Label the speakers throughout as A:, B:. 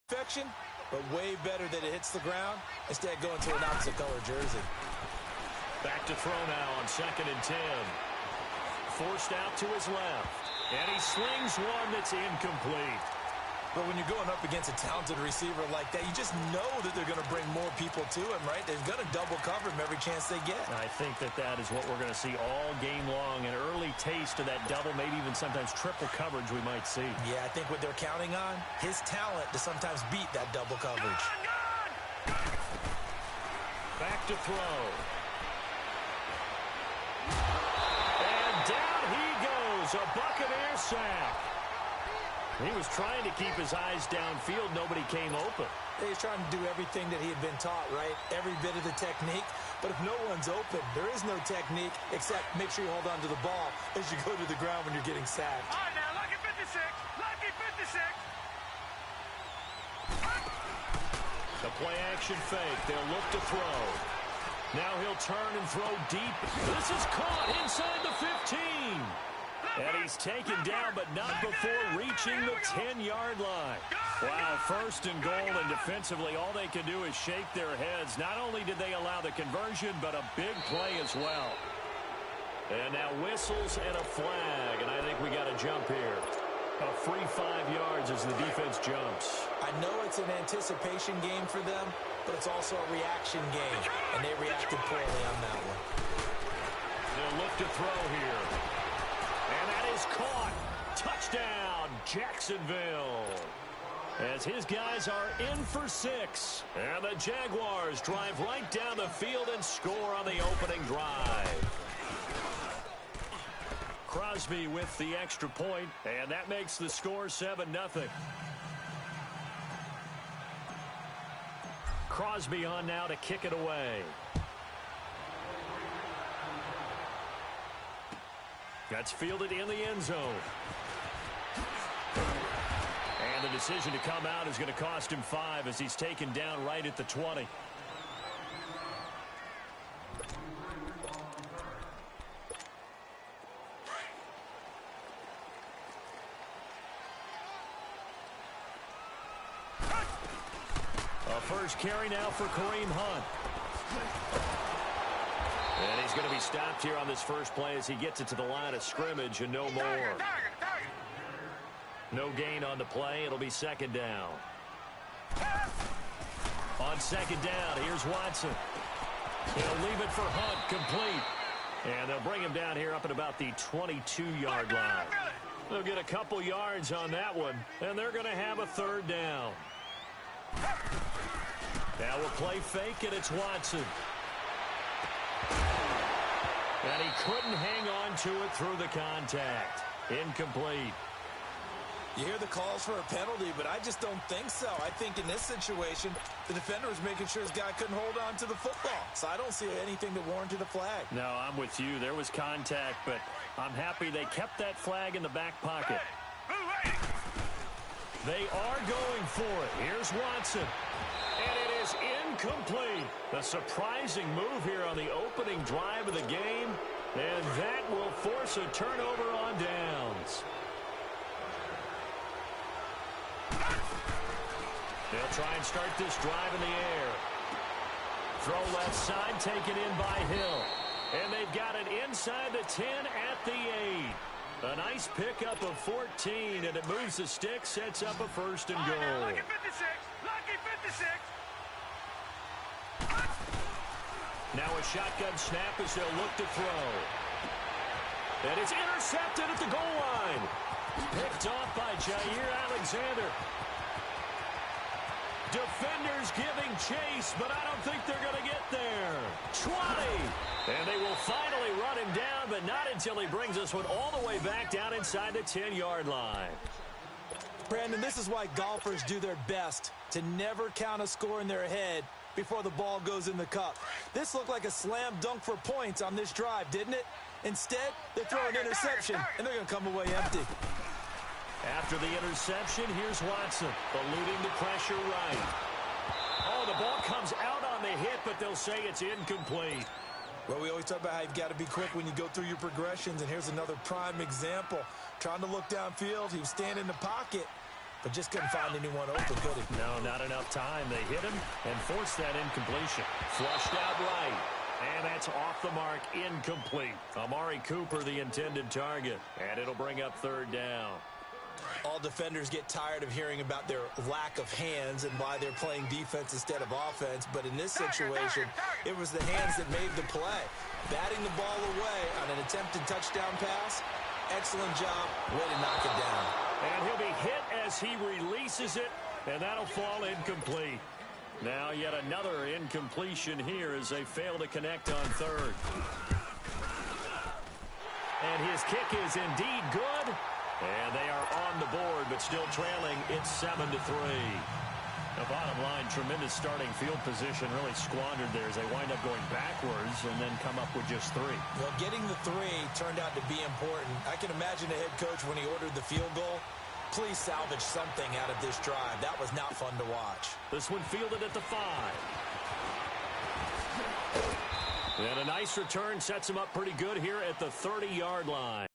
A: perfection, but way better that it hits the ground instead of going to an opposite color jersey.
B: Back to throw now on 2nd and 10. Forced out to his left. And he slings one that's incomplete.
A: But when you're going up against a talented receiver like that, you just know that they're going to bring more people to him, right? They're going to double cover him every chance they get.
B: I think that is what we're going to see all game long. An early taste of that double, maybe even sometimes triple coverage we might see.
A: Yeah, I think what they're counting on, his talent to sometimes beat that double coverage.
B: Back to throw. And down he goes, a Buccaneer sack. He was trying to keep his eyes downfield. Nobody came open.
A: He was trying to do everything that he had been taught, right? Every bit of the technique. But if no one's open, there is no technique except make sure you hold on to the ball as you go to the ground when you're getting sacked.
C: All right, now, lucky 56. Lucky 56.
B: The play-action fake. They'll look to throw. Now he'll turn and throw deep. This is caught inside the 15. And he's taken down, but not before reaching the 10-yard line. Wow, 1st and goal, and defensively, all they can do is shake their heads. Not only did they allow the conversion, but a big play as well. And now whistles and a flag, and I think we got a jump here. A free 5 yards as the defense jumps.
A: I know it's an anticipation game for them, but it's also a reaction game, and they reacted poorly on that one.
B: They'll look to throw here. And that is caught. Touchdown, Jacksonville. As his guys are in for 6. And the Jaguars drive right down the field and score on the opening drive. Crosby with the extra point, and that makes the score 7-0. Crosby on now to kick it away. That's fielded in the end zone. And the decision to come out is going to cost him 5 as he's taken down right at the 20. A first carry now for Kareem Hunt. And he's going to be stopped here on this first play as he gets it to the line of scrimmage and no more. No gain on the play. It'll be 2nd down. On 2nd down, here's Watson. He'll leave it for Hunt, complete. And they'll bring him down here up at about the 22-yard line. They'll get a couple yards on that one, and they're going to have a 3rd down. Now we'll play fake, and it's Watson. And he couldn't hang on to it through the contact. Incomplete.
A: You hear the calls for a penalty, but I just don't think so. I think in this situation, the defender was making sure his guy couldn't hold on to the football. So I don't see anything that warranted a flag.
B: No, I'm with you. There was contact, but I'm happy they kept that flag in the back pocket. They are going for it. Here's Watson. And it is incomplete. A surprising move here on the opening drive of the game. And that will force a turnover on downs. They'll try and start this drive in the air. Throw left side, taken in by Hill. And they've got it inside the 10 at the 8. A nice pickup of 14, and it moves the stick, sets up a 1st and goal.
C: Lucky 56. Lucky 56.
B: Now a shotgun snap as they'll look to throw. And it's intercepted at the goal line. Picked off by Jair Alexander. Defenders giving chase, but I don't think they're going to get there. 20. And they will finally run him down, but not until he brings us one all the way back down inside the 10-yard line.
A: Brandon, this is why golfers do their best to never count a score in their head before the ball goes in the cup. This looked like a slam dunk for points on this drive, didn't it? Instead, they throw an interception, and they're going to come away empty.
B: After the interception, here's Watson, eluding the pressure right. Oh, the ball comes out on the hit, but they'll say it's incomplete.
A: Well, we always talk about how you've got to be quick when you go through your progressions, and here's another prime example. Trying to look downfield, he was standing in the pocket, but just couldn't find anyone open, could he?
B: No, not enough time. They hit him and forced that incompletion. Flushed out right. And that's off the mark, incomplete. Amari Cooper, the intended target. And it'll bring up third down.
A: All defenders get tired of hearing about their lack of hands and why they're playing defense instead of offense. But in this situation, it was the hands that made the play. Batting the ball away on an attempted touchdown pass. Excellent job. Way to knock it down.
B: And he'll be hit as he releases it, and that'll fall incomplete. Now yet another incompletion here as they fail to connect on third. And his kick is indeed good. And they are on the board, but still trailing. It's 7-3. The bottom line, tremendous starting field position, really squandered there as they wind up going backwards and then come up with just 3.
A: Well, getting the 3 turned out to be important. I can imagine a head coach when he ordered the field goal. Please salvage something out of this drive. That was not fun to watch.
B: This one fielded at the 5. And a nice return sets him up pretty good here at the 30-yard line.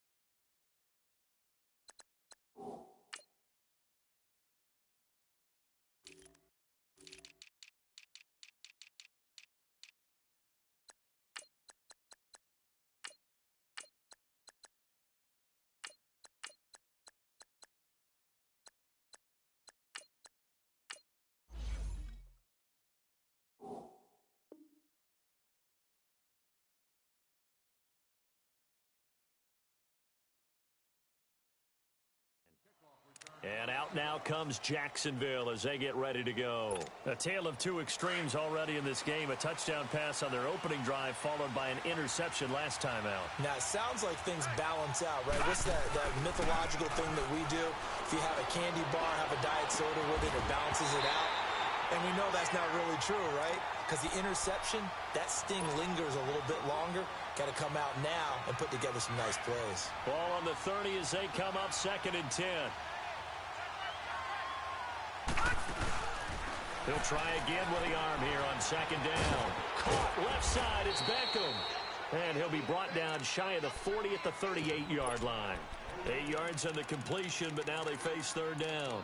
B: And out now comes Jacksonville as they get ready to go. A tale of two extremes already in this game. A touchdown pass on their opening drive followed by an interception last time out.
A: Now, it sounds like things balance out, right? What's that mythological thing that we do? If you have a candy bar, have a diet soda with it, it balances it out. And we know that's not really true, right? Because the interception, that sting lingers a little bit longer. Got to come out now and put together some nice plays.
B: Ball on the 30 as they come up 2nd and 10. He'll try again with the arm here on 2nd down. Caught left side, it's Beckham. And he'll be brought down shy of the 40 at the 38-yard line. 8 yards on the completion, but now they face 3rd down.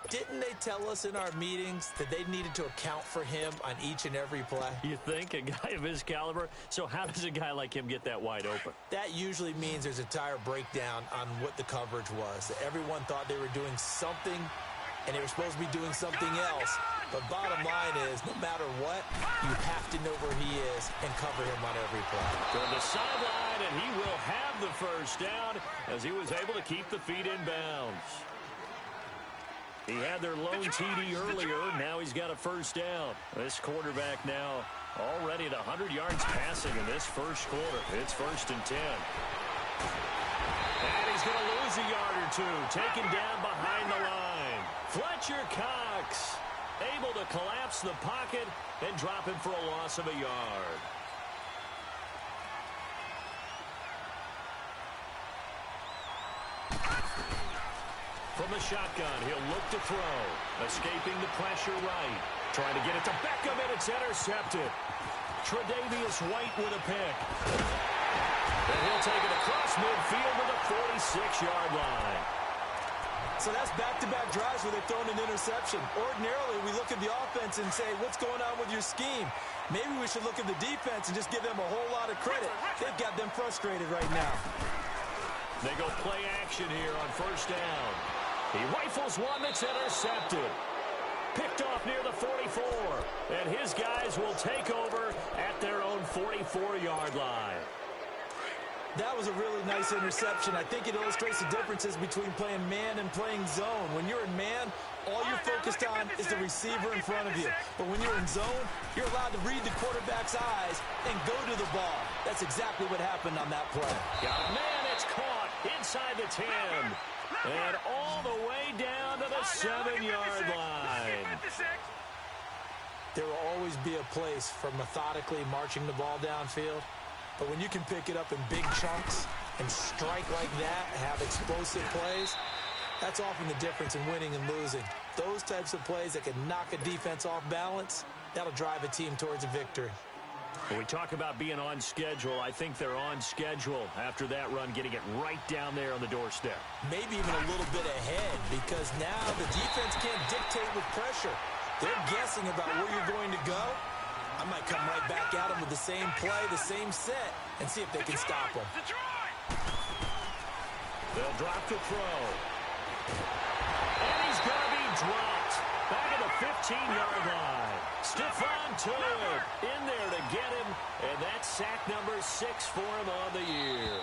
A: Didn't they tell us in our meetings that they needed to account for him on each and every play?
B: You think? A guy of his caliber? So how does a guy like him get that wide open?
A: That usually means there's a tire breakdown on what the coverage was. Everyone thought they were doing something, and they were supposed to be doing something else. But bottom line is, no matter what, you have to know where he is and cover him on every play.
B: From the sideline, and he will have the 1st down as he was able to keep the feet in bounds. He had their lone TD earlier. Now he's got a 1st down. This quarterback now already at 100 yards passing in this 1st quarter. It's 1st and 10. And he's going to lose a yard or 2. Taken down behind the line. Fletcher Cox able to collapse the pocket and drop him for a loss of a yard. From the shotgun, he'll look to throw. Escaping the pressure right. Trying to get it to Beckham, and it's intercepted. Tre'Davious White with a pick. And he'll take it across midfield to the 46-yard line.
A: So that's back-to-back drives where they've thrown an interception. Ordinarily, we look at the offense and say, what's going on with your scheme? Maybe we should look at the defense and just give them a whole lot of credit. They've got them frustrated right now.
B: They go play action here on 1st down. He rifles one that's intercepted. Picked off near the 44. And his guys will take over at their own 44-yard line.
A: That was a really nice interception. I think it illustrates the differences between playing man and playing zone. When you're in man, all you're focused on is the receiver in front of you. But when you're in zone, you're allowed to read the quarterback's eyes and go to the ball. That's exactly what happened on that play.
B: Got a man, it's caught inside the 10. And all the way down to the 7-yard line.
A: There will always be a place for methodically marching the ball downfield. But when you can pick it up in big chunks and strike like that, have explosive plays, that's often the difference in winning and losing. Those types of plays that can knock a defense off balance, that'll drive a team towards a victory.
B: When we talk about being on schedule, I think they're on schedule after that run, getting it right down there on the doorstep.
A: Maybe even a little bit ahead, because now the defense can't dictate with pressure. They're guessing about where you're going to go. I might come right back at them with the same play, the same set, and see if they can stop them.
B: They'll drop to throw. And he's going to be dropped. Back at the 15-yard line. Stephon Tuitt in there to get him, and that's sack number 6 for him on the year.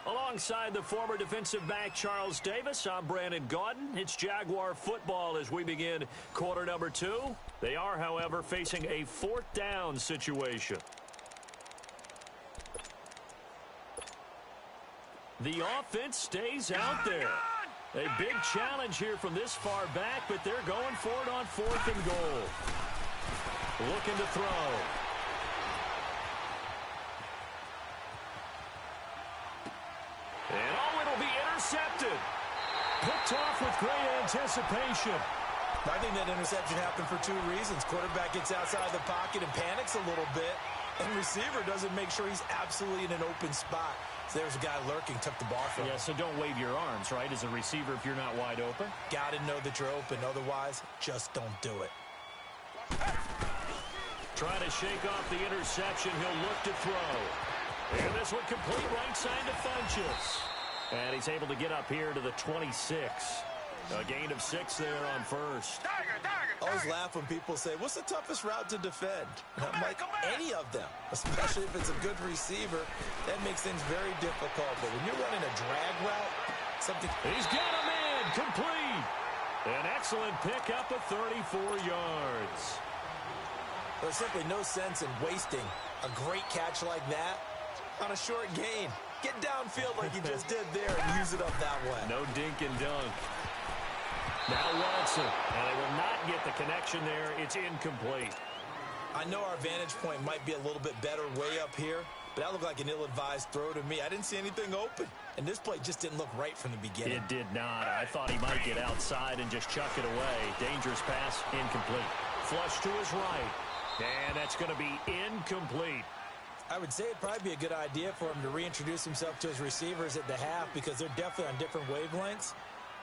B: Alongside the former defensive back Charles Davis, I'm Brandon Gaudin. It's Jaguar football as we begin quarter number 2. They are, however, facing a 4th down situation. The offense stays out there. A big challenge here from this far back, but they're going for it on 4th and goal. Looking to throw. And it'll be intercepted. Picked off with great anticipation.
A: I think that interception happened for 2 reasons. Quarterback gets outside the pocket and panics a little bit, and receiver doesn't make sure he's absolutely in an open spot. So there's a guy lurking, took the ball from him.
B: Yeah, so don't wave your arms, right, as a receiver if you're not wide open.
A: Got to know that you're open. Otherwise, just don't do it.
B: Trying to shake off the interception. He'll look to throw. And this one complete right side to Funchess. And he's able to get up here to the 26. A gain of 6 there on first.
A: I always laugh when people say, what's the toughest route to defend? And I'm like, any of them, especially if it's a good receiver. That makes things very difficult. But when you're running a drag route, something...
B: He's got a man complete. An excellent pickup of 34 yards.
A: There's simply no sense in wasting a great catch like that on a short gain. Get downfield like you just did there and use it up that way.
B: No dink and dunk. Now Watson, and they will not get the connection there. It's incomplete.
A: I know our vantage point might be a little bit better way up here, but that looked like an ill-advised throw to me. I didn't see anything open, and this play just didn't look right from the beginning.
B: It did not. I thought he might get outside and just chuck it away. Dangerous pass, incomplete. Flush to his right, and that's going to be incomplete.
A: I would say it'd probably be a good idea for him to reintroduce himself to his receivers at the half because they're definitely on different wavelengths.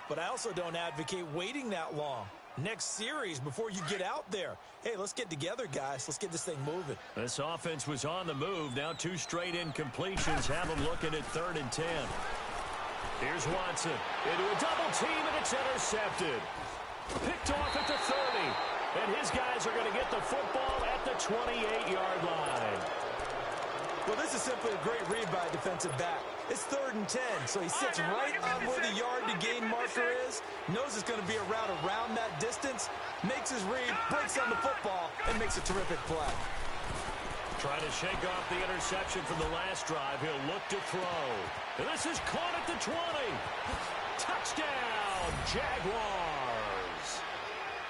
A: But I also don't advocate waiting that long. Next series before you get out there. Hey, let's get together, guys. Let's get this thing moving.
B: This offense was on the move. Now 2 straight incompletions have them looking at 3rd and 10. Here's Watson into a double team, and it's intercepted. Picked off at the 30. And his guys are going to get the football at the 28-yard line.
A: Well, this is simply a great read by a defensive back. It's 3rd and 10, so he sits right on where the yard-to-gain marker is, knows it's going to be a route around that distance, makes his read, breaks on the football, and makes a terrific play.
B: Trying to shake off the interception from the last drive. He'll look to throw. And this is caught at the 20. Touchdown, Jaguars.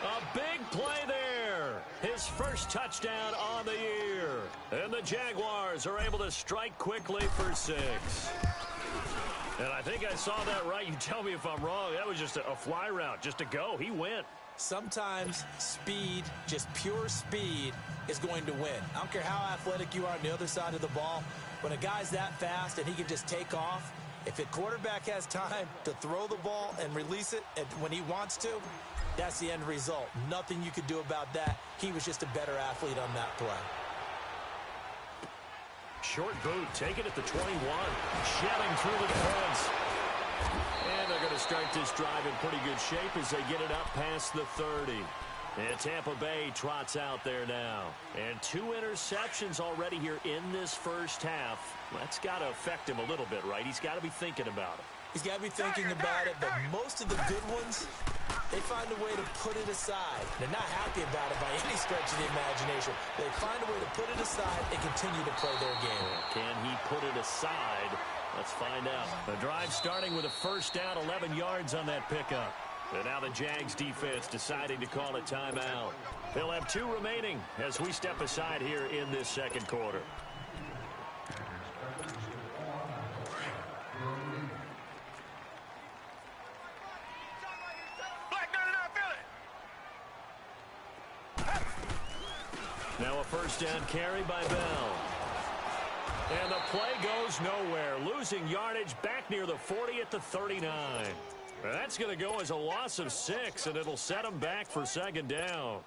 B: A big play there. His first touchdown on the year. And the Jaguars are able to strike quickly for 6. And I think I saw that right. You tell me if I'm wrong. That was just a fly route, just to go. He went.
A: Sometimes speed, just pure speed, is going to win. I don't care how athletic you are on the other side of the ball. When a guy's that fast and he can just take off, if the quarterback has time to throw the ball and release it when he wants to, that's the end result. Nothing you could do about that. He was just a better athlete on that play.
B: Short boot, taken at the 21. Shelling through the defense. And they're going to start this drive in pretty good shape as they get it up past the 30. And Tampa Bay trots out there now. And 2 interceptions already here in this first half. That's got to affect him a little bit, right? He's got to be thinking about it.
A: He's got to be thinking about it, but most of the good ones, they find a way to put it aside. They're not happy about it by any stretch of the imagination. They find a way to put it aside and continue to play their game.
B: Can he put it aside? Let's find out. The drive starting with a first down, 11 yards on that pickup. And now the Jags defense deciding to call a timeout. They'll have 2 remaining as we step aside here in this second quarter. First down carry by Bell. And the play goes nowhere. Losing yardage back near the 40 at the 39. That's going to go as a loss of 6, and it'll set them back for second down.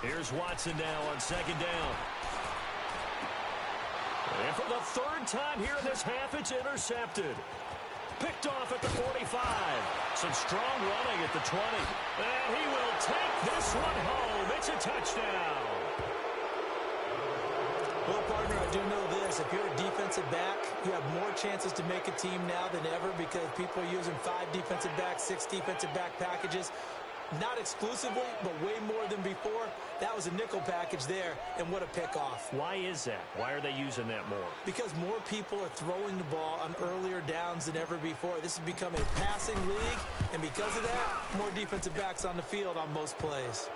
B: Here's Watson now on second down. And for the third time here in this half, it's intercepted. Picked off at the 45. Some strong running at the 20. And he will take this one home. It's a touchdown.
A: Well, partner, I do know this. If you're a defensive back, you have more chances to make a team now than ever because people are using 5 defensive backs, 6 defensive back packages. Not exclusively, but way more than before. That was a nickel package there, and what a pickoff.
B: Why is that? Why are they using that more?
A: Because more people are throwing the ball on earlier downs than ever before. This has become a passing league, and because of that, more defensive backs on the field on most plays.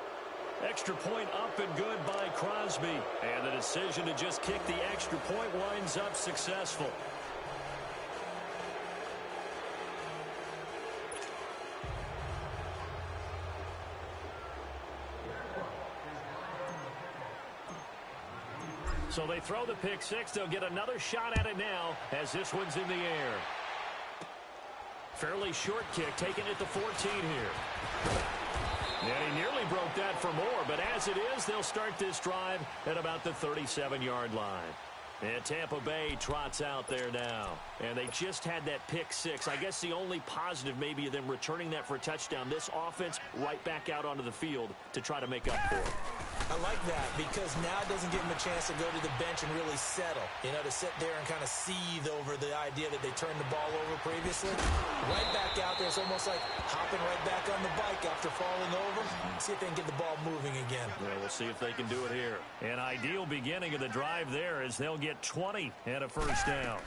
B: Extra point up and good by Crosby. And the decision to just kick the extra point winds up successful. So they throw the pick six. They'll get another shot at it now as this one's in the air. Fairly short kick taken at the 14 here. And he nearly broke that for more, but as it is, they'll start this drive at about the 37-yard line. And Tampa Bay trots out there now. And they just had that pick six. I guess the only positive maybe of them returning that for a touchdown. This offense right back out onto the field to try to make up for it.
A: I like that because now it doesn't give them a chance to go to the bench and really settle. You know, to sit there and kind of seethe over the idea that they turned the ball over previously. Right back out there, it's almost like hopping right back on the bike after falling over. See if they can get the ball moving again.
B: Yeah, we'll see if they can do it here. An ideal beginning of the drive there as they'll get 20 and a first down.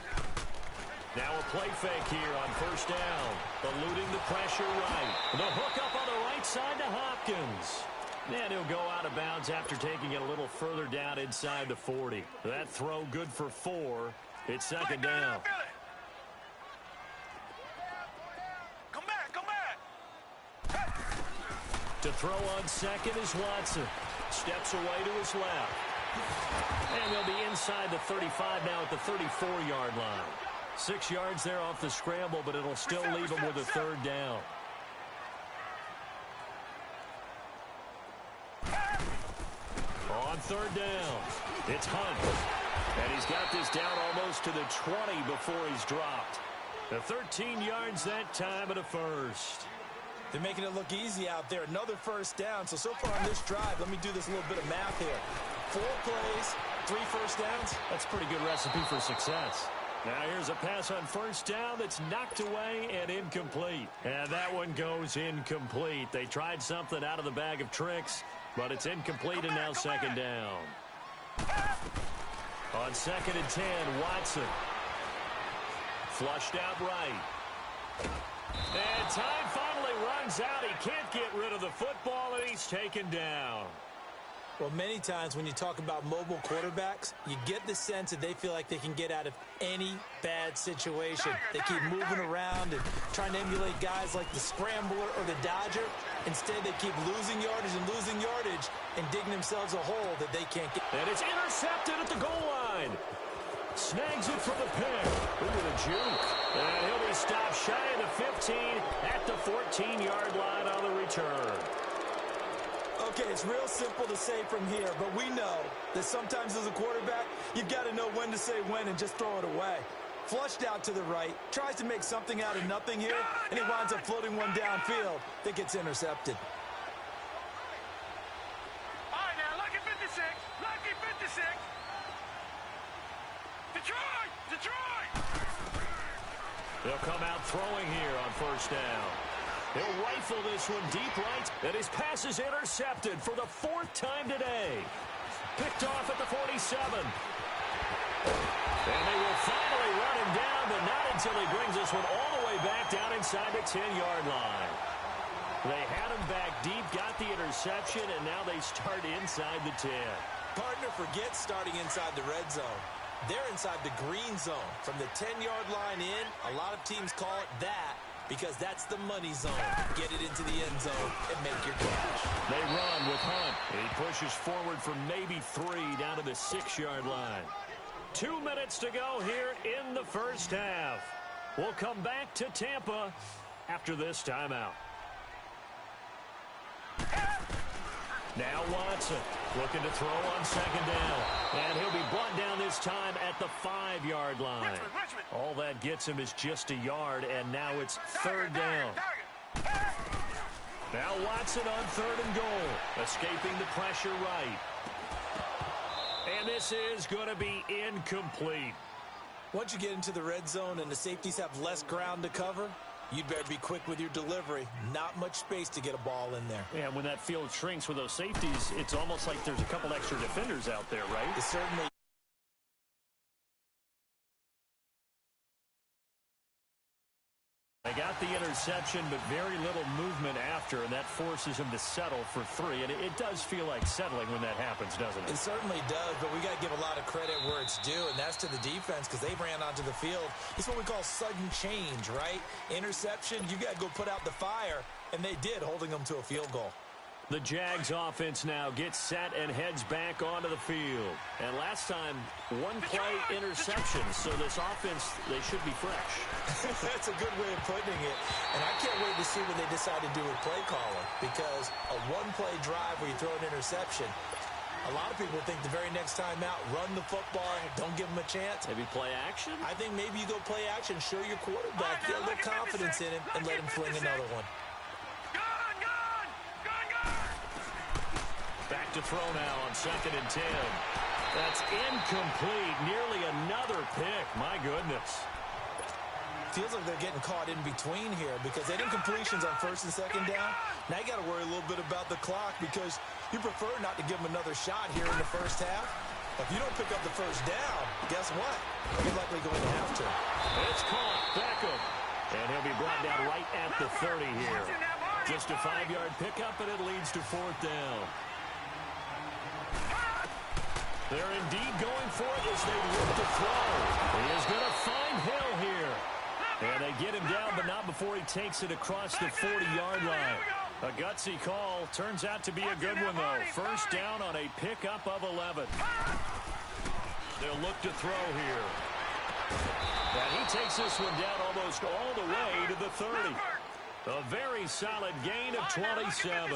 B: Now a play fake here on first down. Eluding the pressure right. The hook up on the right side to Hopkins. And he'll go out of bounds after taking it a little further down inside the 40. That throw good for 4. It's second down.
C: Come back.
B: To throw on second is Watson. Steps away to his left. And they'll be inside the 35 now at the 34-yard line. 6 yards there off the scramble, but it'll still leave them with a third down. On third down, it's Hunt. And he's got this down almost to the 20 before he's dropped. The 13 yards that time at a first.
A: They're making it look easy out there. Another first down. So far on this drive, let me do this little bit of math here. 4 plays, 3 first downs.
B: That's a pretty good recipe for success. Now here's a pass on first down that's knocked away and incomplete. And that one goes incomplete. They tried something out of the bag of tricks, but it's incomplete and now second down. On second and 10, Watson. Flushed out right. And time finally runs out. He can't get rid of the football, and he's taken down.
A: Well, many times when you talk about mobile quarterbacks, you get the sense that they feel like they can get out of any bad situation. They keep moving around and trying to emulate guys like the Scrambler or the Dodger. Instead, they keep losing yardage and digging themselves a hole that they can't get.
B: And it's intercepted at the goal line. Snags it for the pick. Look at the juke. And he'll be stopped shy of the 15 at the 14-yard line on the return.
A: Okay, it's real simple to say from here, but we know that sometimes as a quarterback, you've got to know when to say when and just throw it away. Flushed out to the right, tries to make something out of nothing here, and he winds up floating one downfield that gets intercepted.
C: All right, now, lucky 56. Lucky 56. Detroit! Detroit!
B: They'll come out throwing here on first down. He'll rifle this one deep right, and his pass is intercepted for the 4th time today. Picked off at the 47. And they will finally run him down, but not until he brings this one all the way back down inside the 10-yard line. They had him back deep, got the interception, and now they start inside the 10.
A: Partner, forget starting inside the red zone. They're inside the green zone. From the 10-yard line in, a lot of teams call it that because that's the money zone. Get it into the end zone and make your cash.
B: They run with Hunt. He pushes forward for maybe 3 down to the 6-yard line. 2 minutes to go here in the first half. We'll come back to Tampa after this timeout. Now Watson looking to throw on second down. And he'll be brought down this time at the 5-yard line. All that gets him is just a yard, and now it's 3rd down. Now Watson on 3rd and goal, escaping the pressure right. And this is going to be incomplete.
A: Once you get into the red zone and the safeties have less ground to cover, you'd better be quick with your delivery. Not much space to get a ball in there.
D: Yeah, when that field shrinks with those safeties, it's almost like there's a couple extra defenders out there, right?
A: It certainly.
D: They got the interception, but very little movement after, and that forces him to settle for 3. And it does feel like settling when that happens, doesn't it?
A: It certainly does, but we got to give a lot of credit where it's due, and that's to the defense because they ran onto the field. It's what we call sudden change, right? Interception, you got to go put out the fire, and they did, holding them to a field goal.
B: The Jags offense now gets set and heads back onto the field. And last time, 1-play interception, so this offense, they should be fresh.
A: That's a good way of putting it. And I can't wait to see what they decide to do with play calling because a 1-play drive where you throw an interception, a lot of people think the very next time out, run the football, don't give them a chance.
B: Maybe play action?
A: I think maybe you go play action, show your quarterback, get a little confidence in him, and let him fling another one.
B: Back to throw now on 2nd and 10. That's incomplete. Nearly another pick. My goodness.
A: Feels like they're getting caught in between here because they did completions on 1st and 2nd down. Now you got to worry a little bit about the clock because you prefer not to give them another shot here in the first half. If you don't pick up the 1st down, guess what? You're likely going to have to.
B: It's caught. Beckham. And he'll be brought down right at the 30 here. Just a 5-yard pickup, and it leads to 4th down. They're indeed going for it as they look to throw. He is going to find Hill here. And they get him down, but not before he takes it across the 40-yard line. A gutsy call. Turns out to be a good one, though. 1st down on a pickup of 11. They'll look to throw here. And he takes this one down almost all the way to the 30. A very solid gain of 27.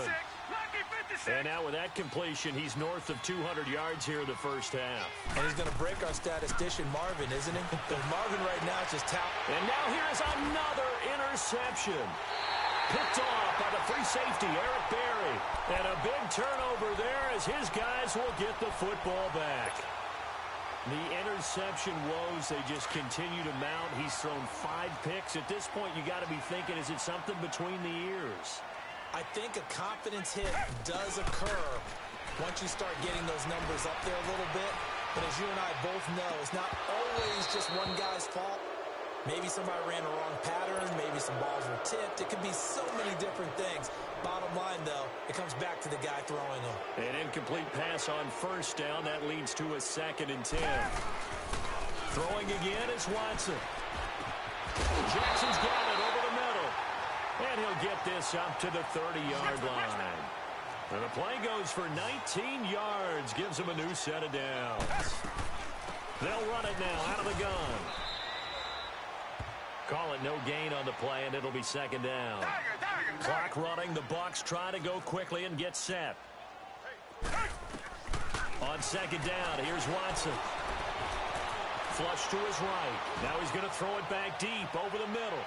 B: And now with that completion, he's north of 200 yards here in the first half.
A: And he's going to break our statistician, Marvin, isn't he? Because Marvin right now is just tout.
B: And now here's another interception. Picked off by the free safety, Eric Berry. And a big turnover there as his guys will get the football back. The interception woes, they just continue to mount. He's thrown 5 picks. At this point, you got to be thinking, is it something between the ears?
A: I think a confidence hit does occur once you start getting those numbers up there a little bit. But as you and I both know, it's not always just one guy's fault. Maybe somebody ran a wrong pattern. Maybe some balls were tipped. It could be so many different things. Bottom line, though, it comes back to the guy throwing them.
B: An incomplete pass on 1st down. That leads to a 2nd and 10. Throwing again is Watson. Jackson's got it over the middle. And he'll get this up to the 30-yard line. And the play goes for 19 yards. Gives him a new set of downs. They'll run it now out of the gun. Call it no gain on the play, and it'll be 2nd down. Clock running. The Bucs try to go quickly and get set. On second down, here's Watson. Flush to his right. Now he's going to throw it back deep over the middle.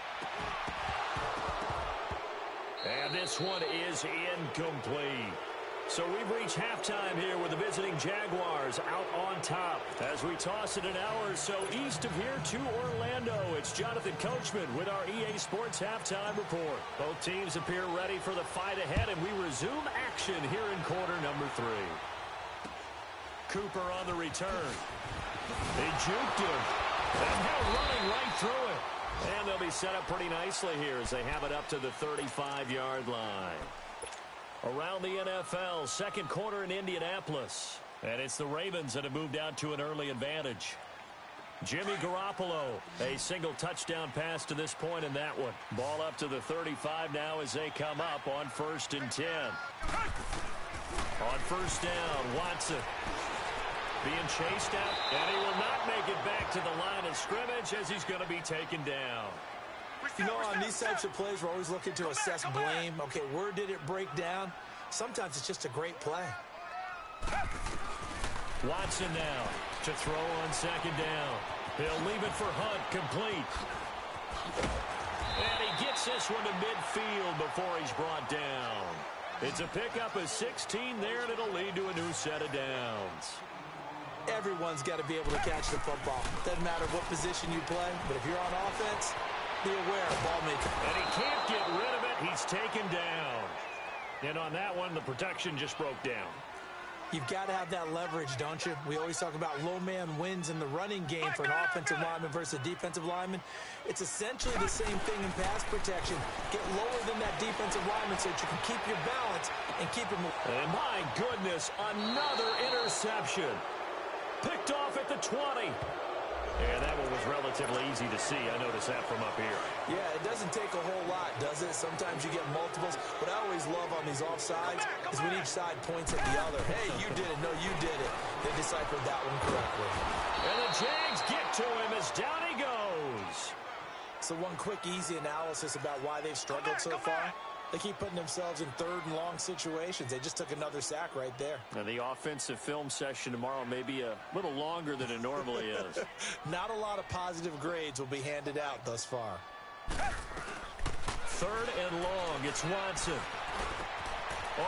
B: And this one is incomplete. So we've reached halftime here with the visiting Jaguars out on top. As we toss it an hour or so east of here to Orlando, it's Jonathan Coachman with our EA Sports Halftime Report. Both teams appear ready for the fight ahead, and we resume action here in quarter number 3. Cooper on the return. They juked him. And now running right through it. And they'll be set up pretty nicely here as they have it up to the 35-yard line. Around the NFL, second quarter in Indianapolis. And it's the Ravens that have moved out to an early advantage. Jimmy Garoppolo, a single touchdown pass to this point in that one. Ball up to the 35 now as they come up on 1st and 10. On first down, Watson being chased out, and he will not make it back to the line of scrimmage as he's going to be taken down.
A: You know, on these types of plays, we're always looking to assess blame. Okay, where did it break down? Sometimes it's just a great play.
B: Watson now to throw on second down. He'll leave it for Hunt, complete. And he gets this one to midfield before he's brought down. It's a pickup of 16 there, and it'll lead to a new set of downs.
A: Everyone's got to be able to catch the football. Doesn't matter what position you play, but if you're on offense, be aware, ball maker.
B: And he can't get rid of it. He's taken down. And on that one, the protection just broke down.
A: You've got to have that leverage, don't you? We always talk about low man wins in the running game for an offensive lineman versus a defensive lineman. It's essentially the same thing in pass protection. Get lower than that defensive lineman so that you can keep your balance and keep him.
B: And my goodness, another interception. Picked off at the 20. And that one was relatively easy to see. I noticed that from up here.
A: Yeah, it doesn't take a whole lot, does it? Sometimes you get multiples. What I always love on these offsides is when each side points at the other. Hey, you did it. No, you did it. They deciphered that one correctly.
B: And the Jags get to him as down he goes.
A: So one quick, easy analysis about why they've struggled so far. They keep putting themselves in third and long situations. They just took another sack right there.
B: Now the offensive film session tomorrow may be a little longer than it normally is.
A: Not a lot of positive grades will be handed out thus far.
B: Third and long. It's Watson.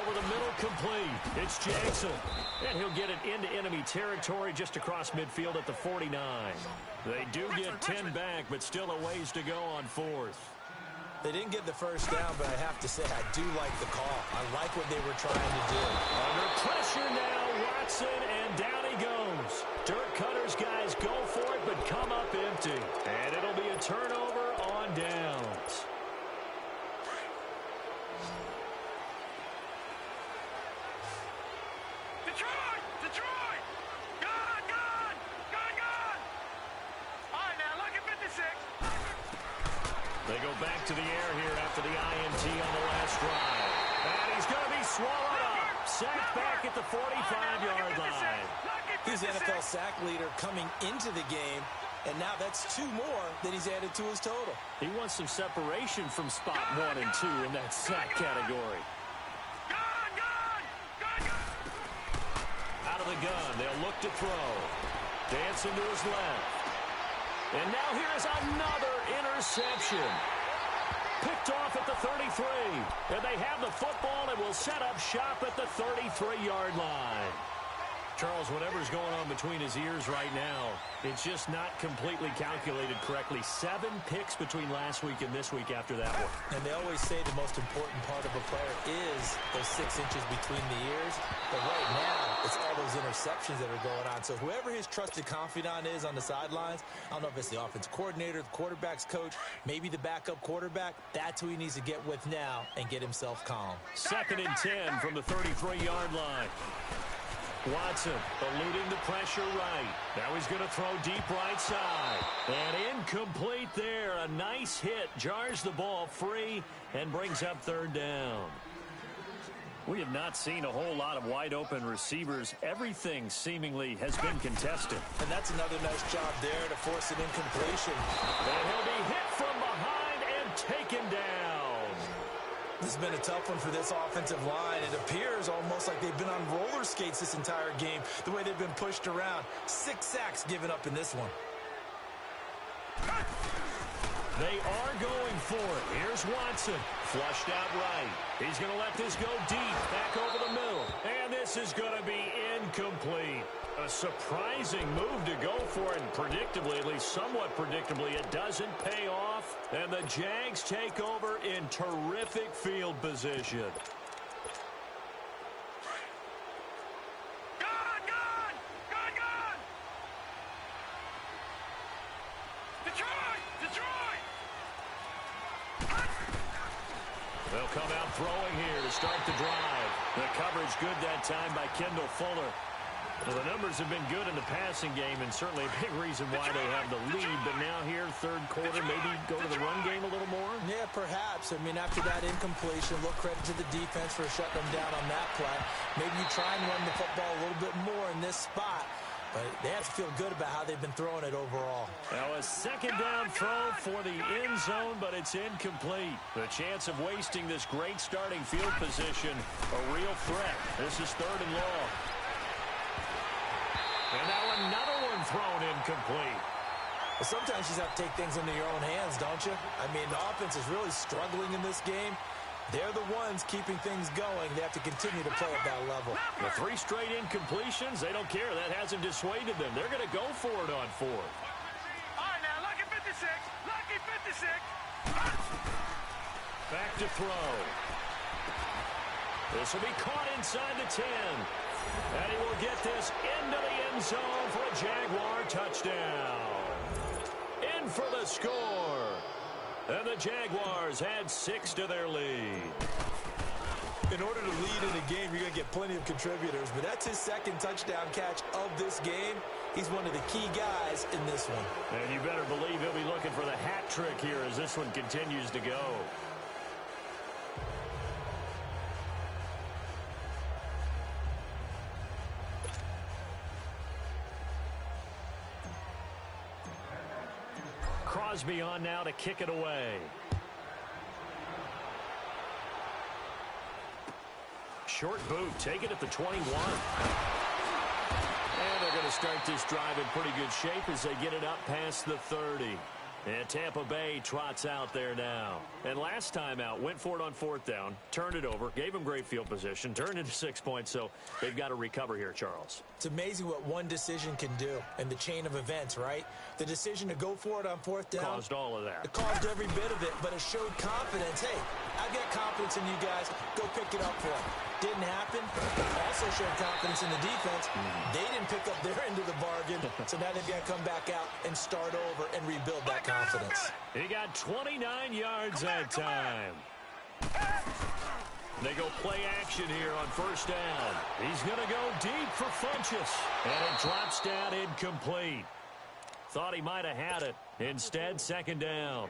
B: Over the middle, complete. It's Jackson. And he'll get it into enemy territory just across midfield at the 49. They do get 10 back, but still a ways to go on fourth.
A: They didn't get the first down, but I have to say I do like the call. I like what they were trying to do.
B: Under pressure now, Watson, and down he goes. Dirk Cutter's guys go for it, but come up empty. And it'll be a turnover on downs.
C: Detroit! Detroit! Gone! Gone! Gone! Gone! All right, now look at 56.
B: They go back to the air here after the INT on the last drive. And he's going to be swallowed up. Sacked back at the 45-yard line.
A: He's the NFL sack leader coming into the game, and now that's 2 more that he's added to his total.
B: He wants some separation from spot 1 and 2 in that sack category.
C: Gone! Gone! Gone! Gone!
B: Out of the gun, they'll look to throw. Dancing to his left. And now here's another interception. Picked off at the 33. And they have the football and will set up shop at the 33-yard line. Charles, whatever's going on between his ears right now, it's just not completely calculated correctly. 7 picks between last week and this week after that one.
A: And they always say the most important part of a player is those 6 inches between the ears. But right now, it's all those interceptions that are going on. So whoever his trusted confidant is on the sidelines, I don't know if it's the offensive coordinator, the quarterback's coach, maybe the backup quarterback, that's who he needs to get with now and get himself calm.
B: 2nd and 10 from the 33-yard line. Watson eluding the pressure right. Now he's going to throw deep right side. And incomplete there. A nice hit. Jars the ball free and brings up 3rd down. We have not seen a whole lot of wide open receivers. Everything seemingly has been contested.
A: And that's another nice job there to force an incompletion.
B: And he'll be hit from behind and taken down.
A: This has been a tough one for this offensive line. It appears almost like they've been on roller skates this entire game, the way they've been pushed around. 6 sacks given up in this one.
B: They are going for it. Here's Watson. Flushed out right. He's going to let this go deep, back over the middle. And this is going to be incomplete. A surprising move to go for it, and predictably, at least somewhat predictably, it doesn't pay off. And the Jags take over in terrific field position. They'll come out throwing here to start the drive. The coverage good that time by Kendall Fuller. Well, the numbers have been good in the passing game, and certainly a big reason why they have the lead. But now here, third quarter, maybe go to the run game a little more?
A: Yeah, perhaps. I mean, after that incompletion, a little credit to the defense for shutting them down on that play. Maybe you try and run the football a little bit more in this spot. But they have to feel good about how they've been throwing it overall.
B: Now a second down throw for the end zone, but it's incomplete. The chance of wasting this great starting field position, a real threat. This is 3rd and long. And now another one thrown incomplete.
A: Well, sometimes you just have to take things into your own hands, don't you? I mean, the offense is really struggling in this game. They're the ones keeping things going. They have to continue to play at that level.
B: The 3 straight incompletions, they don't care. That hasn't dissuaded them. They're going to go for it on 4th.
C: All right, now, lucky 56. Lucky 56.
B: Back to throw. This will be caught inside the 10. And he will get this into the end zone for a Jaguar touchdown. In for the score. And the Jaguars add 6 to their lead.
A: In order to lead in a game, you're going to get plenty of contributors. But that's his 2nd touchdown catch of this game. He's one of the key guys in this one.
B: And you better believe he'll be looking for the hat trick here as this one continues to go. Crosby on now to kick it away. Short boot, take it at the 21. And they're going to start this drive in pretty good shape as they get it up past the 30. And Tampa Bay trots out there now. And last time out, went for it on 4th down, turned it over, gave them great field position, turned into 6 points, so they've got to recover here, Charles.
A: It's amazing what one decision can do in the chain of events, right? The decision to go for it on 4th down.
B: Caused all of that.
A: It caused every bit of it, but it showed confidence. Hey, I got confidence in you guys. Go pick it up for them. Didn't happen. Also showed confidence in the defense. They didn't pick up their end of the bargain, so now they've got to come back out and start over and rebuild that confidence.
B: He got 29 yards that time. They go play action here on 1st down. He's going to go deep for Funchess. And it drops down incomplete. Thought he might have had it. Instead, 2nd down.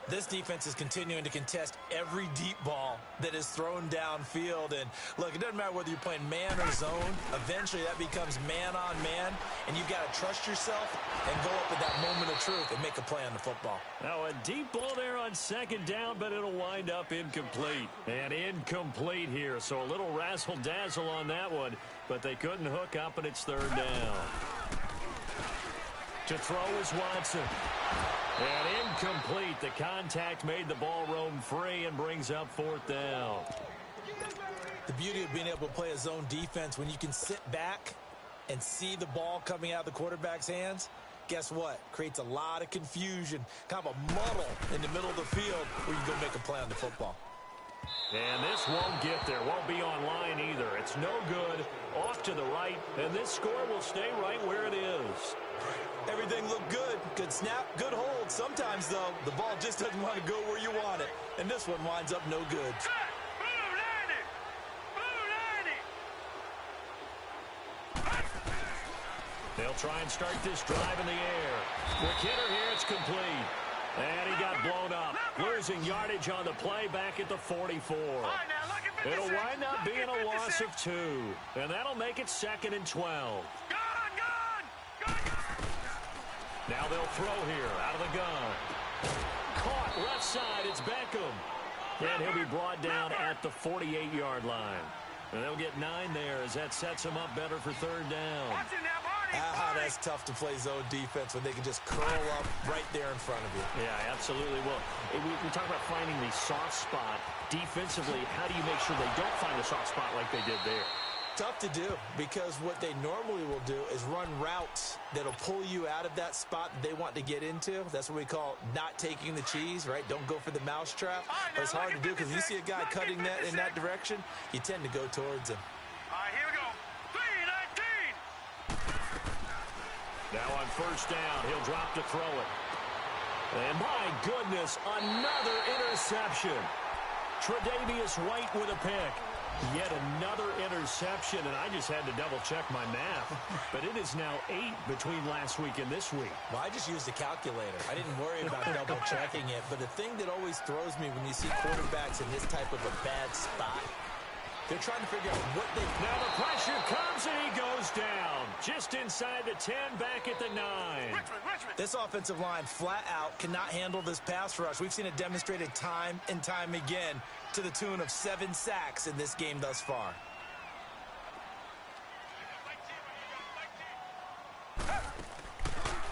A: This defense is continuing to contest every deep ball that is thrown downfield. And, look, it doesn't matter whether you're playing man or zone. Eventually, that becomes man-on-man, and you've got to trust yourself and go up at that moment of truth and make a play on the football.
B: Now, a deep ball there on 2nd down, but it'll wind up incomplete. And incomplete here, so a little razzle-dazzle on that one, but they couldn't hook up, and it's 3rd down. To throw is Watson. And incomplete. The contact made the ball roam free and brings up 4th down.
A: The beauty of being able to play a zone defense, when you can sit back and see the ball coming out of the quarterback's hands, guess what? Creates a lot of confusion, kind of a muddle in the middle of the field where you go make a play on the football.
B: And this won't get there. Won't be on line either. It's no good. Off to the right. And this score will stay right where it is.
A: Everything looked good. Good snap, good hold. Sometimes, though, the ball just doesn't want to go where you want it. And this one winds up no good.
B: They'll try and start this drive in the air. McKinnon here, it's complete. And he got blown up. Losing yardage on the play back at the 44. It'll wind up being a loss of 2. And that'll make it 2nd and 12. Now they'll throw here out of the gun. Caught left side. It's Beckham. And he'll be brought down at the 48-yard line. And they'll get 9 there as that sets them up better for third down.
C: Watch it now, Barney.
A: That's tough to play zone defense when they can just curl up right there in front of you.
B: Yeah, absolutely. Well, we talk about finding the soft spot defensively. How do you make sure they don't find the soft spot like they did there?
A: Tough to do, because what they normally will do is run routes that'll pull you out of that spot that they want to get into. That's what we call not taking the cheese, right? Don't go for the mousetrap. But it's hard to do because you see a guy cutting that in that direction, you tend to go towards him.
C: All right, here we go. 3-19.
B: Now on first down, he'll drop to throw it. And my goodness, another interception. Tre'Davious White with a pick. Yet another interception, and I just had to double-check my math. But it is now 8 between last week and this week.
A: Well, I just used a calculator. I didn't worry about double-checking it. But the thing that always throws me when you see quarterbacks in this type of a bad spot, they're trying to figure out what they...
B: Now the pressure comes, and he goes down. Just inside the 10, back at the 9.
C: Richmond.
A: This offensive line flat out cannot handle this pass rush. We've seen it demonstrated time and time again to the tune of 7 sacks in this game thus far.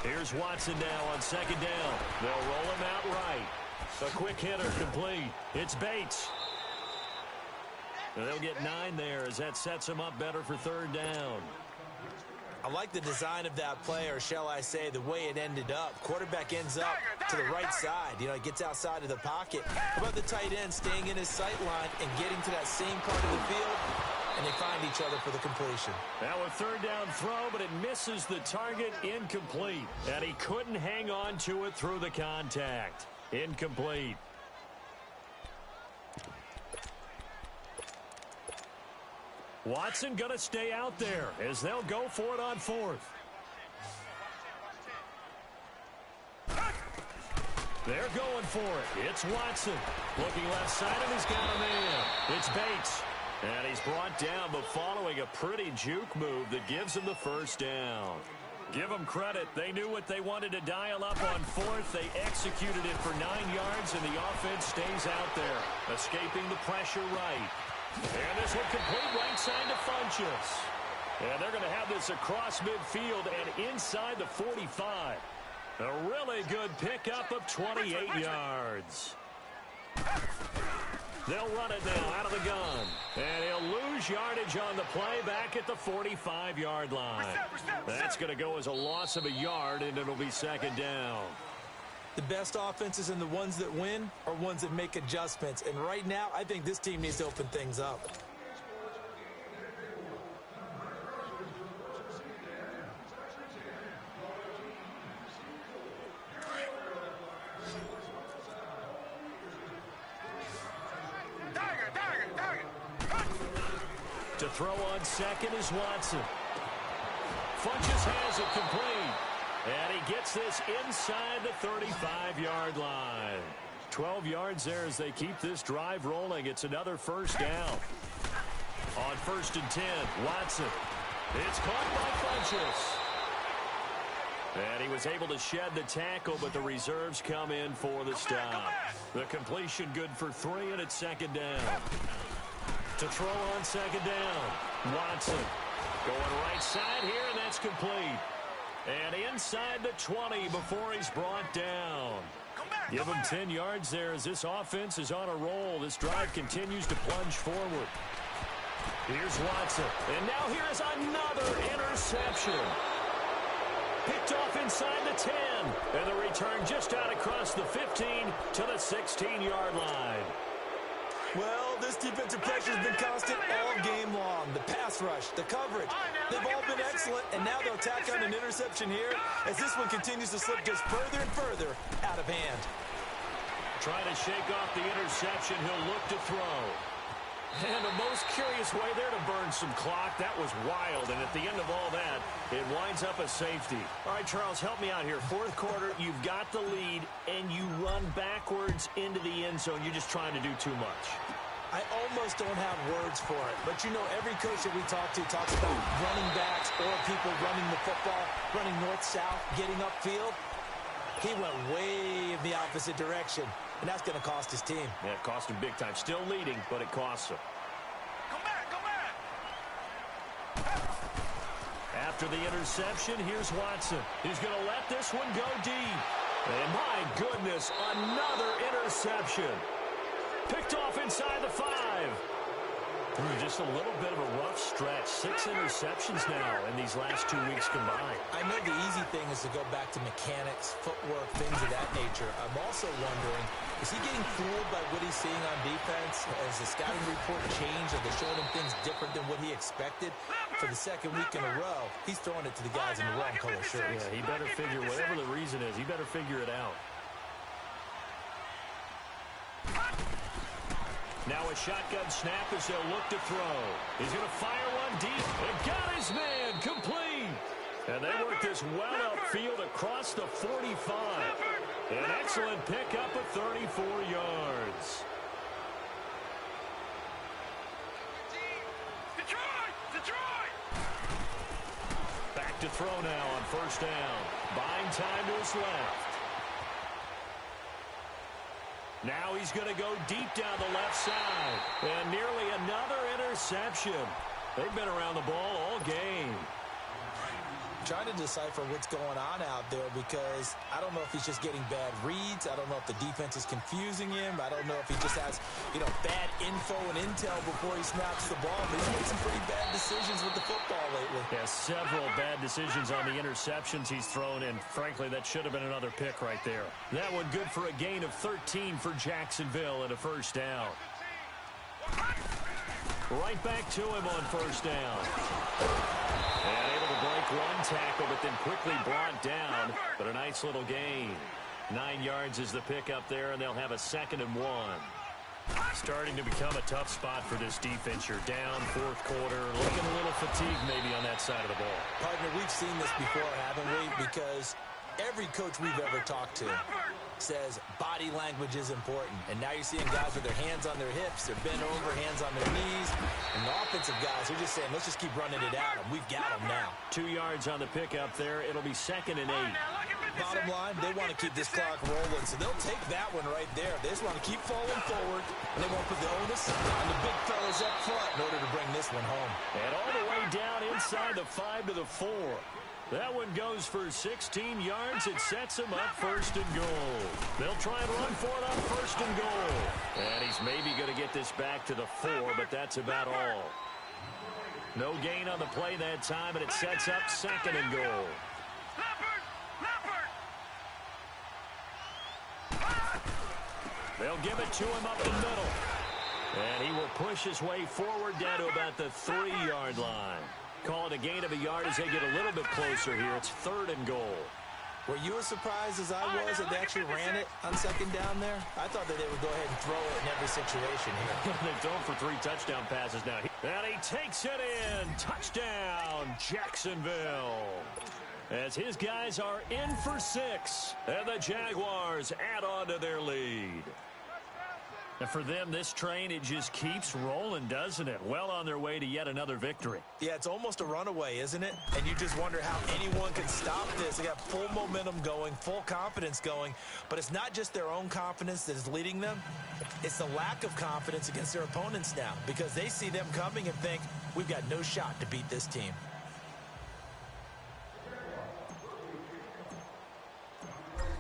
B: Here's Watson now on second down. They'll roll him out right. A quick hitter complete. It's Bates. And they'll get 9 there as that sets him up better for third down.
A: I like the design of that play, or shall I say the way it ended up. Quarterback ends up to the right side. You know, he gets outside of the pocket. How about the tight end staying in his sight line and getting to that same part of the field, and they find each other for the completion.
B: Now a third down throw, but it misses the target, incomplete. And he couldn't hang on to it through the contact. Incomplete. Watson going to stay out there as they'll go for it on fourth. They're going for it. It's Watson. Looking left side, and he's got a man. It's Bates. And he's brought down, but following a pretty juke move that gives him the first down. Give them credit. They knew what they wanted to dial up on fourth. They executed it for 9 yards, and the offense stays out there, escaping the pressure right. And this one complete right side to Funchess. And they're going to have this across midfield and inside the 45. A really good pickup of 28 yards. They'll run it now out of the gun. And he'll lose yardage on the play back at the 45-yard line. That's going to go as a loss of a yard, and it'll be second down.
A: The best offenses and the ones that win are ones that make adjustments. And right now, I think this team needs to open things up.
B: To throw on second is Watson. Funchess has it complete. And he gets this inside the 35-yard line. 12 yards there as they keep this drive rolling. It's another first down. On first and 10, Watson. It's caught by Funchess. And he was able to shed the tackle, but the reserves come in for the stop. The completion good for 3, and it's second down. To throw on second down, Watson. Going right side here, and that's complete. And inside the 20 before he's brought down. Give him 10 yards there as this offense is on a roll. This drive continues to plunge forward. Here's Watson. And now here's another interception. Picked off inside the 10. And the return just out across the 15 to the 16-yard line.
A: Well, this defensive pressure has been constant all game long. The pass rush, the coverage, they've all been excellent, and now they'll tack on an interception here as this one continues to slip just further and further out of hand.
B: Trying to shake off the interception, he'll look to throw. And the most curious way there to burn some clock. That was wild, and at the end of all that, it winds up a safety. All right, Charles, help me out here. Fourth quarter, you've got the lead, and you run backwards into the end zone. You're just trying to do too much.
A: I almost don't have words for it, but you know every coach that we talk to talks about running backs or people running the football, running north-south, getting upfield. He went way in the opposite direction. and that's going to cost his team.
B: Yeah, it cost him big time. Still leading, but it costs him.
C: Come back, come back.
B: After the interception, here's Watson. He's going to let this one go deep. And my goodness, another interception. Picked off inside the 5. Just a little bit of a rough stretch. 6 interceptions now in these last 2 weeks combined.
A: I know the easy thing is to go back to mechanics, footwork, things of that nature. I'm also wondering, is he getting fooled by what he's seeing on defense? Has the scouting report changed? Are they showing him things different than what he expected? For the second week in a row, he's throwing it to the guys in the wrong color shirts.
B: Yeah, he better figure, whatever the reason is, he better figure it out. Now a shotgun snap as they'll look to throw. He's going to fire one deep. And got his man complete. And they work this well upfield across the 45. An excellent pickup of 34 yards.
C: Detroit!
B: Back to throw now on first down. Buying time to his left. Now he's going to go deep down the left side. And nearly another interception. They've been around the ball all game.
A: Trying to decipher what's going on out there because I don't know if he's just getting bad reads. I don't know if the defense is confusing him. I don't know if he just has, bad info and intel before he snaps the ball. But he's made some pretty bad decisions with the football lately.
B: Yeah, several bad decisions on the interceptions he's thrown, and frankly, that should have been another pick right there. That one good for a gain of 13 for Jacksonville and a first down. Right back to him on first down. And able to break one tackle, but then quickly brought down. But a nice little gain. 9 yards is the pickup there, and they'll have a 2nd and 1. Starting to become a tough spot for this defense. You're down, 4th quarter, looking a little fatigued maybe on that side of the ball.
A: Partner, we've seen this before, haven't we? Because every coach we've ever talked to says body language is important. And now you're seeing guys with their hands on their hips, they're bent over, hands on their knees. And the offensive guys are just saying, let's just keep running it at them. We've got them now. 2
B: yards on the pickup there. It'll be 2nd and 8.
A: Bottom line, they want to keep this clock rolling, so they'll take that one right there. They just want to keep falling forward, and they won't put the onus on the big fellas up front in order to bring this one home.
B: And all the way down inside the 5 to the 4. That one goes for 16 yards. It sets him up 1st and goal. They'll try and run for it on 1st and goal. And he's maybe going to get this back to the 4, but that's about all. No gain on the play that time, and it sets up 2nd and goal. They'll give it to him up the middle. And he will push his way forward down to about the 3-yard line. Call it a gain of a yard as they get a little bit closer here. It's 3rd and goal.
A: Were you as surprised as I was that they actually ran it on 2nd down there? I thought that they would go ahead and throw it in every situation here.
B: They've thrown for 3 touchdown passes now. And he takes it in. Touchdown, Jacksonville. As his guys are in for 6. And the Jaguars add on to their lead. And for them, this train, it just keeps rolling, doesn't it? Well on their way to yet another victory.
A: Yeah, it's almost a runaway, isn't it? And you just wonder how anyone can stop this. They got full momentum going, full confidence going. But it's not just their own confidence that is leading them. It's the lack of confidence against their opponents now because they see them coming and think, we've got no shot to beat this team.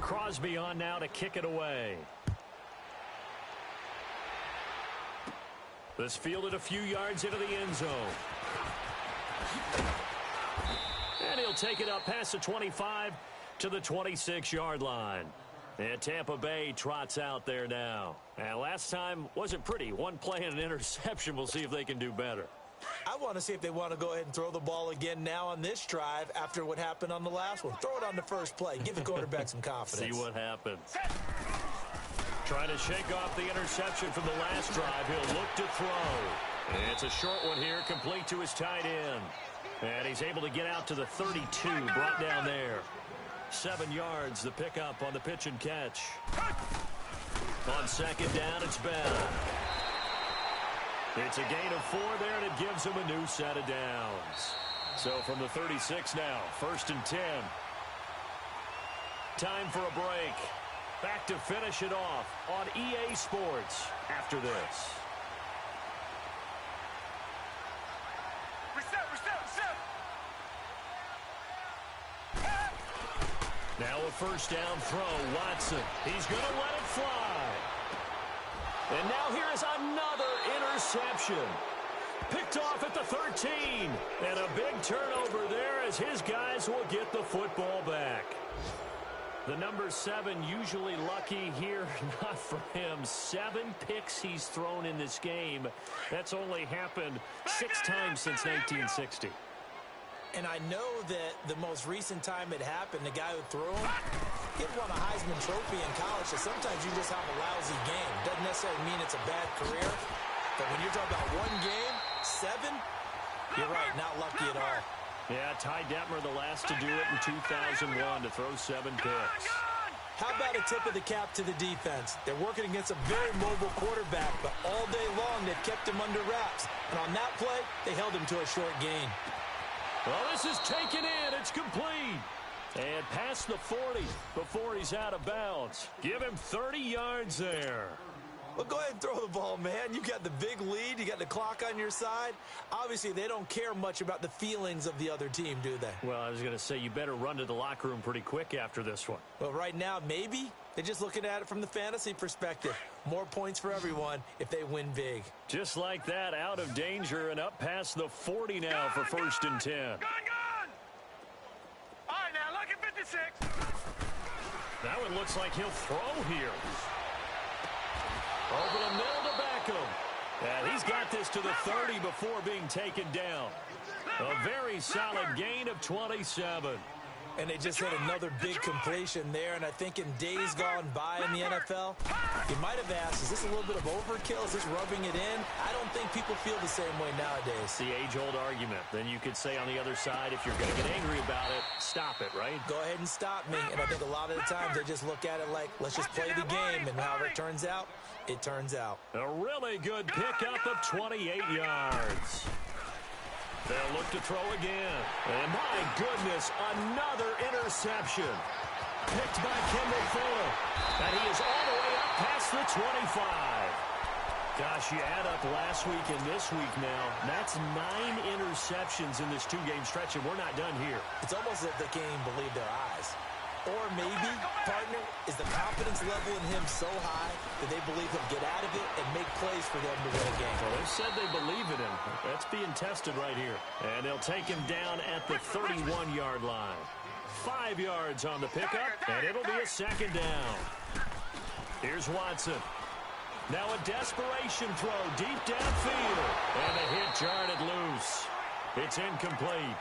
B: Crosby on now to kick it away. This fielded a few yards into the end zone. And he'll take it up past the 25 to the 26-yard line. And Tampa Bay trots out there now. And last time wasn't pretty. One play and an interception. We'll see if they can do better.
A: I want to see if they want to go ahead and throw the ball again now on this drive after what happened on the last one. Throw it on the first play. Give the quarterback some confidence.
B: See what happens. Trying to shake off the interception from the last drive. He'll look to throw. And it's a short one here, complete to his tight end. And he's able to get out to the 32, brought down there. 7 yards, the pickup on the pitch and catch. On 2nd down, it's Bell. It's a gain of 4 there, and it gives him a new set of downs. So from the 36 now, 1st and 10. Time for a break. Back to finish it off on EA Sports after this. Now a first down throw, Watson. He's going to let it fly. And now here is another interception. Picked off at the 13. And a big turnover there as his guys will get the football back. The number 7 usually lucky here. Not for him. 7 picks he's thrown in this game. That's only happened 6 times since 1960.
A: And I know that the most recent time it happened, the guy who threw him, he won a Heisman Trophy in college, so sometimes you just have a lousy game. Doesn't necessarily mean it's a bad career, but when you're talking about one game, 7, you're right, not lucky at all.
B: Yeah, Ty Detmer the last to do it in 2001 to throw 7 picks.
A: How about a tip of the cap to the defense? They're working against a very mobile quarterback, but all day long they've kept him under wraps. And on that play, they held him to a short gain.
B: Well, this is taken in. It's complete. And past the 40 before he's out of bounds. Give him 30 yards there.
A: Well, go ahead and throw the ball, man. You got the big lead. You got the clock on your side. Obviously, they don't care much about the feelings of the other team, do they?
B: Well, I was going to say, you better run to the locker room pretty quick after this one.
A: Well, right now, maybe. They're just looking at it from the fantasy perspective. More points for everyone if they win big.
B: Just like that, out of danger and up past the 40 now for first and 10.
C: Gone! All right, now, look at 56.
B: That one looks like he'll throw here. Over the middle to Beckham. And he's got this to the 30 before being taken down. A very solid gain of 27.
A: And they just had another big completion there. And I think in days gone by in the NFL, you might have asked, is this a little bit of overkill? Is this rubbing it in? I don't think people feel the same way nowadays.
B: The age-old argument. Then you could say on the other side, if you're going to get angry about it, stop it, right?
A: Go ahead and stop me. And I think a lot of the times they just look at it like, let's just play the game. And however it turns out, it turns out.
B: A really good pickup of 28 yards. They'll look to throw again. And my goodness, another interception. Picked by Kendall Fuller. And he is all the way up past the 25. Gosh, you add up last week and this week now. That's 9 interceptions in this 2-game stretch, and we're not done here.
A: It's almost as if they can't even believe their eyes. Or maybe, partner, is the confidence level in him so high that they believe he'll get out of it and make plays for them to win a game.
B: Well, they said they believe in him. That's being tested right here. And they'll take him down at the 31-yard line. 5 yards on the pickup, and it'll be a second down. Here's Watson. Now a desperation throw deep downfield. And the hit jarred loose. It's incomplete.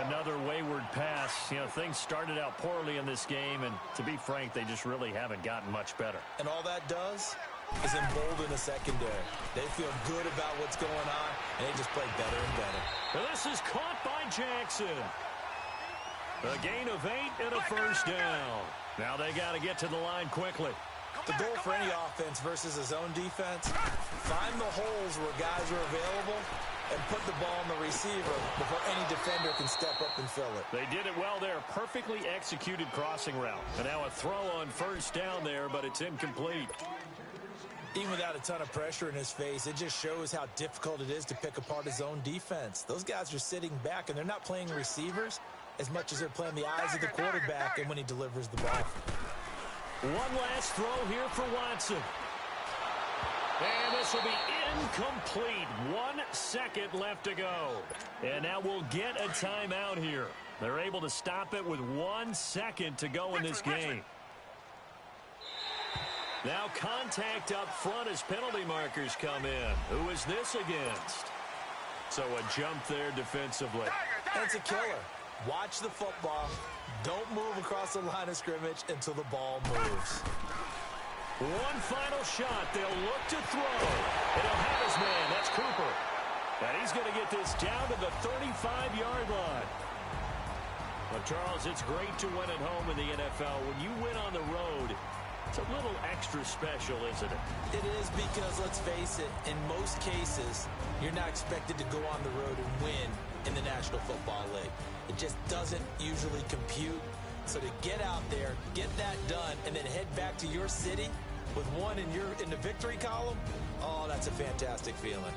B: Another wayward pass. You know, things started out poorly in this game, and to be frank, they just really haven't gotten much better.
A: And all that does is embolden the secondary. They feel good about what's going on, and they just play better and better.
B: Now this is caught by Jackson. A gain of 8 and a first down. Now they got to get to the line quickly.
A: The goal for any offense versus a zone defense, find the holes where guys are available and put the ball on the receiver before any defender can step up and fill it.
B: They did it well there. Perfectly executed crossing route. And now a throw on first down there, but it's incomplete.
A: Even without a ton of pressure in his face, it just shows how difficult it is to pick apart his own defense. Those guys are sitting back, and they're not playing receivers as much as they're playing the eyes of the quarterback and when he delivers the ball.
B: One last throw here for Watson. And this will be incomplete. 1 second left to go. And now we'll get a timeout here. They're able to stop it with 1 second to go in this game. Now contact up front as penalty markers come in. Who is this against? So a jump there defensively.
A: That's a killer. Watch the football. Don't move across the line of scrimmage until the ball moves.
B: One final shot. They'll look to throw. And he'll have his man. That's Cooper. And he's going to get this down to the 35-yard line. Well, Charles, it's great to win at home in the NFL. When you win on the road, it's a little extra special, isn't it?
A: It is because, let's face it, in most cases, you're not expected to go on the road and win in the National Football League. It just doesn't usually compute. So to get out there, get that done, and then head back to your city with one in the victory column, oh, that's a fantastic feeling.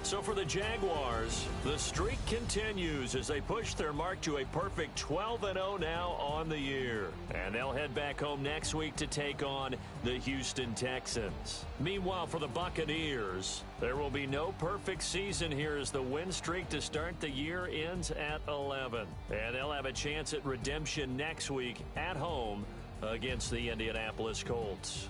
B: So for the Jaguars, the streak continues as they push their mark to a perfect 12-0 now on the year. And they'll head back home next week to take on the Houston Texans. Meanwhile, for the Buccaneers, there will be no perfect season here as the win streak to start the year ends at 11. And they'll have a chance at redemption next week at home against the Indianapolis Colts.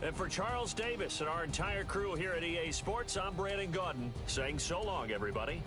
B: And for Charles Davis and our entire crew here at EA Sports, I'm Brandon Gaudin saying so long, everybody.